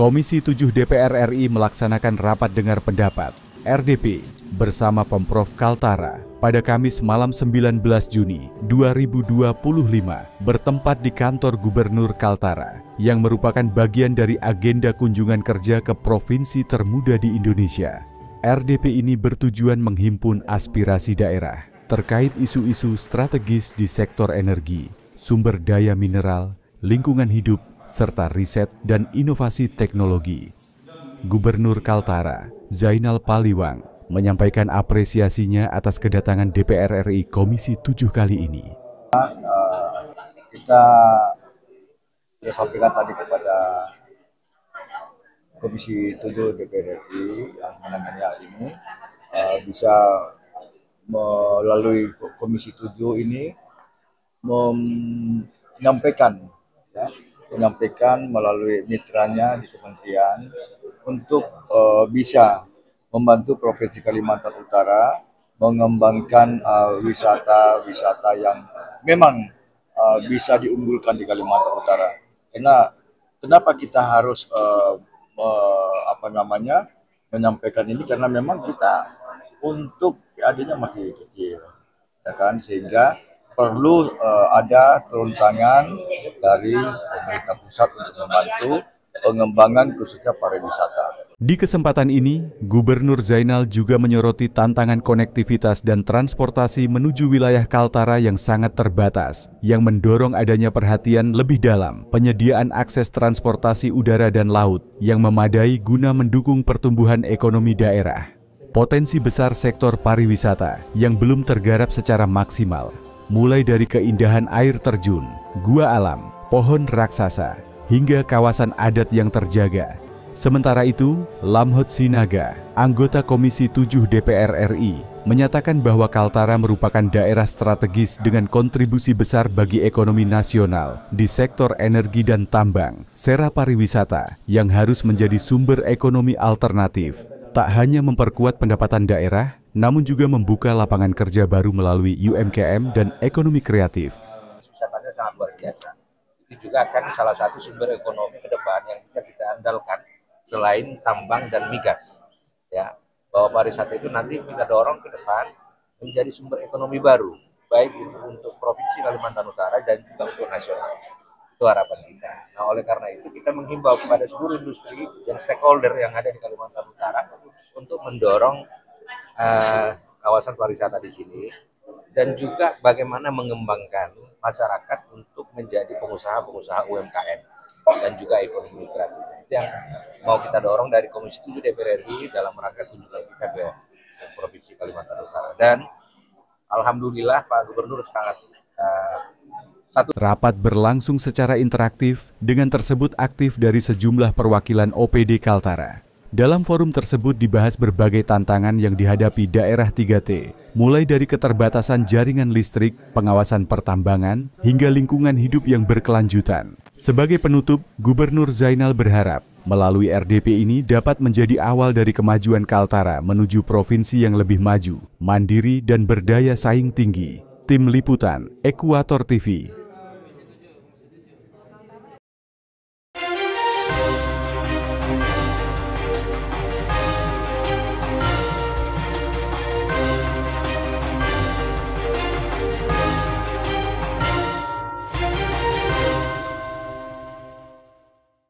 Komisi 7 DPR RI melaksanakan rapat dengar pendapat RDP bersama Pemprov Kaltara pada Kamis malam 19 Juni 2025 bertempat di kantor Gubernur Kaltara yang merupakan bagian dari agenda kunjungan kerja ke provinsi termuda di Indonesia. RDP ini bertujuan menghimpun aspirasi daerah terkait isu-isu strategis di sektor energi, sumber daya mineral, lingkungan hidup, serta riset dan inovasi teknologi. Gubernur Kaltara, Zainal Paliwang, menyampaikan apresiasinya atas kedatangan DPR RI Komisi 7 kali ini. Kita sampaikan tadi kepada Komisi 7 DPR RI yang menangani hal ini, bisa melalui Komisi 7 ini menyampaikan melalui mitranya di kementerian untuk bisa membantu Provinsi Kalimantan Utara mengembangkan wisata yang memang bisa diunggulkan di Kalimantan Utara. Kenapa kita harus menyampaikan ini, karena memang kita untuk PAD-nya masih kecil, ya kan, sehingga perlu ada turun tangan dari pemerintah pusat untuk membantu pengembangan khususnya pariwisata. Di kesempatan ini, Gubernur Zainal juga menyoroti tantangan konektivitas dan transportasi menuju wilayah Kaltara yang sangat terbatas, yang mendorong adanya perhatian lebih dalam penyediaan akses transportasi udara dan laut yang memadai guna mendukung pertumbuhan ekonomi daerah. Potensi besar sektor pariwisata yang belum tergarap secara maksimal, mulai dari keindahan air terjun, gua alam, pohon raksasa, hingga kawasan adat yang terjaga. Sementara itu, Lamhot Sinaga, anggota Komisi 7 DPR RI, menyatakan bahwa Kaltara merupakan daerah strategis dengan kontribusi besar bagi ekonomi nasional di sektor energi dan tambang, serta pariwisata yang harus menjadi sumber ekonomi alternatif. Tak hanya memperkuat pendapatan daerah, namun juga membuka lapangan kerja baru melalui UMKM dan ekonomi kreatif. Wisatanya sangat luar biasa. Itu juga akan salah satu sumber ekonomi ke depan yang bisa kita andalkan selain tambang dan migas. Ya, bahwa pariwisata itu nanti kita dorong ke depan menjadi sumber ekonomi baru, baik itu untuk Provinsi Kalimantan Utara dan juga untuk nasional. Itu harapan kita. Nah, oleh karena itu kita menghimbau kepada seluruh industri dan stakeholder yang ada di Kalimantan Utara untuk mendorong kawasan pariwisata di sini, dan juga bagaimana mengembangkan masyarakat untuk menjadi pengusaha-pengusaha UMKM dan juga ekonomi kreatif. Itu yang mau kita dorong dari Komisi 7 DPR RI dalam rangka kunjungan kita ke Provinsi Kalimantan Utara. Dan alhamdulillah Pak Gubernur sangat Rapat berlangsung secara interaktif, dengan tersebut aktif dari sejumlah perwakilan OPD Kaltara. Dalam forum tersebut dibahas berbagai tantangan yang dihadapi daerah 3T, mulai dari keterbatasan jaringan listrik, pengawasan pertambangan, hingga lingkungan hidup yang berkelanjutan. Sebagai penutup, Gubernur Zainal berharap melalui RDP ini dapat menjadi awal dari kemajuan Kaltara menuju provinsi yang lebih maju, mandiri, dan berdaya saing tinggi. Tim Liputan, Ekuator TV.